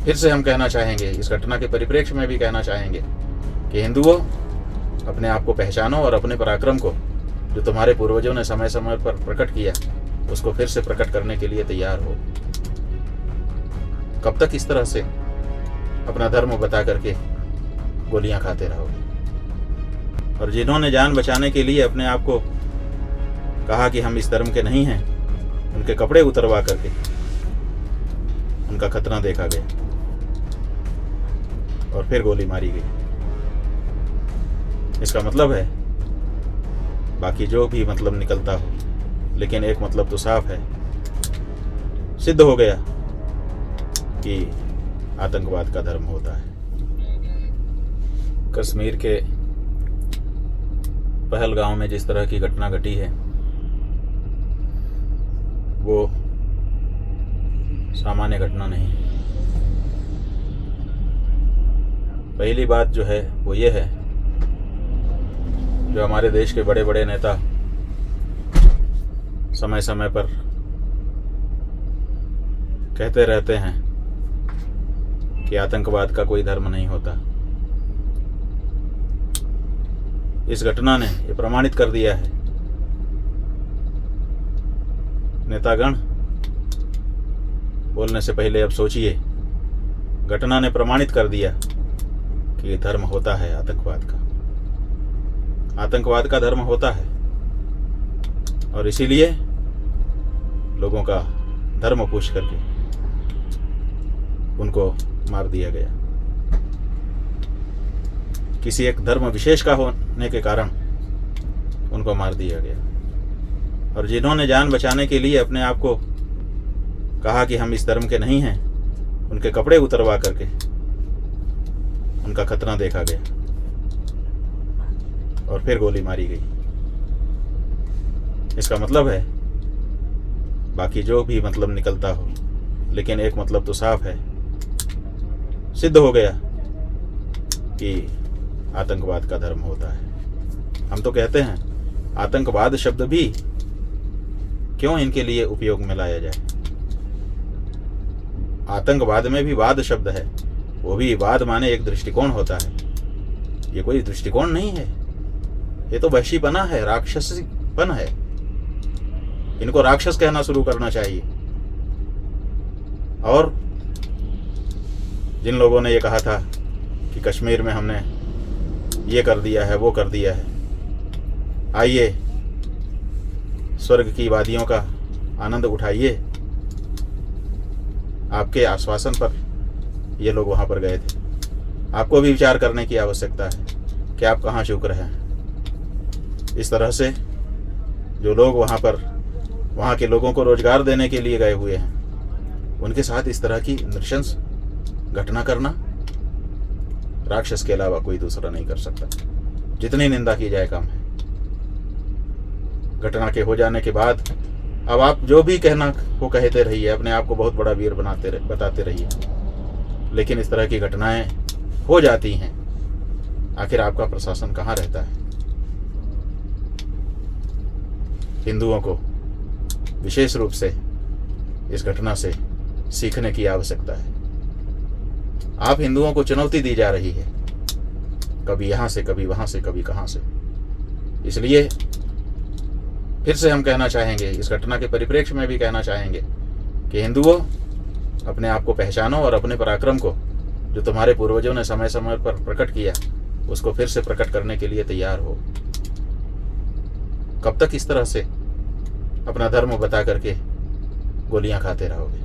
फिर से हम कहना चाहेंगे, इस घटना के परिप्रेक्ष्य में भी कहना चाहेंगे कि हिंदुओं, अपने आप को पहचानो और अपने पराक्रम को, जो तुम्हारे पूर्वजों ने समय समय पर प्रकट किया, उसको फिर से प्रकट करने के लिए तैयार हो। कब तक इस तरह से अपना धर्म बता करके गोलियां खाते रहोगे? और जिन्होंने जान बचाने के लिए अपने आप को कहा कि हम इस धर्म के नहीं हैं, उनके कपड़े उतरवा करके उनका खतना देखा गया और फिर गोली मारी गई। इसका मतलब है, बाकी जो भी मतलब निकलता हो, लेकिन एक मतलब तो साफ है, सिद्ध हो गया कि आतंकवाद का धर्म होता है। कश्मीर के पहलगांव में जिस तरह की घटना घटी है, वो सामान्य घटना नहीं। पहली बात जो है वो ये है, जो हमारे देश के बड़े बड़े नेता समय समय पर कहते रहते हैं कि आतंकवाद का कोई धर्म नहीं होता। इस घटना ने ये प्रमाणित कर दिया है। नेतागण बोलने से पहले अब सोचिए, घटना ने प्रमाणित कर दिया कि ये धर्म होता है आतंकवाद का। आतंकवाद का धर्म होता है और इसीलिए लोगों का धर्म पूछ करके उनको मार दिया गया। किसी एक धर्म विशेष का होने के कारण उनको मार दिया गया। और जिन्होंने जान बचाने के लिए अपने आप को कहा कि हम इस धर्म के नहीं हैं, उनके कपड़े उतरवा करके उनका खतना देखा गया और फिर गोली मारी गई। इसका मतलब है, बाकी जो भी मतलब निकलता हो, लेकिन एक मतलब तो साफ है, सिद्ध हो गया कि आतंकवाद का धर्म होता है। हम तो कहते हैं, आतंकवाद शब्द भी क्यों इनके लिए उपयोग में लाया जाए। आतंकवाद में भी वाद शब्द है, वो भी वाद माने एक दृष्टिकोण होता है। ये कोई दृष्टिकोण नहीं है, ये तो वहशीपना है, राक्षसीपन है। इनको राक्षस कहना शुरू करना चाहिए। और जिन लोगों ने ये कहा था कि कश्मीर में हमने ये कर दिया है, वो कर दिया है, आइए स्वर्ग की वादियों का आनंद उठाइए, आपके आश्वासन पर ये लोग वहां पर गए थे। आपको भी विचार करने की आवश्यकता है कि आप कहाँ चूक रहे हैं। इस तरह से जो लोग वहाँ के लोगों को रोजगार देने के लिए गए हुए हैं, उनके साथ इस तरह की नृशंस घटना करना राक्षस के अलावा कोई दूसरा नहीं कर सकता। जितनी निंदा की जाए कम है। घटना के हो जाने के बाद अब आप जो भी कहना वो कहते रहिए, अपने आप को बहुत बड़ा वीर बताते रहिए, लेकिन इस तरह की घटनाएं हो जाती हैं, आखिर आपका प्रशासन कहाँ रहता है? हिंदुओं को विशेष रूप से इस घटना से सीखने की आवश्यकता है। आप हिंदुओं को चुनौती दी जा रही है, कभी यहाँ से, कभी वहाँ से, कभी कहाँ से। इसलिए फिर से हम कहना चाहेंगे, इस घटना के परिप्रेक्ष्य में भी कहना चाहेंगे कि हिंदुओं, अपने आप को पहचानो और अपने पराक्रम को, जो तुम्हारे पूर्वजों ने समय समय पर प्रकट किया, उसको फिर से प्रकट करने के लिए तैयार हो। कब तक इस तरह से अपना धर्म बता करके गोलियां खाते रहोगे?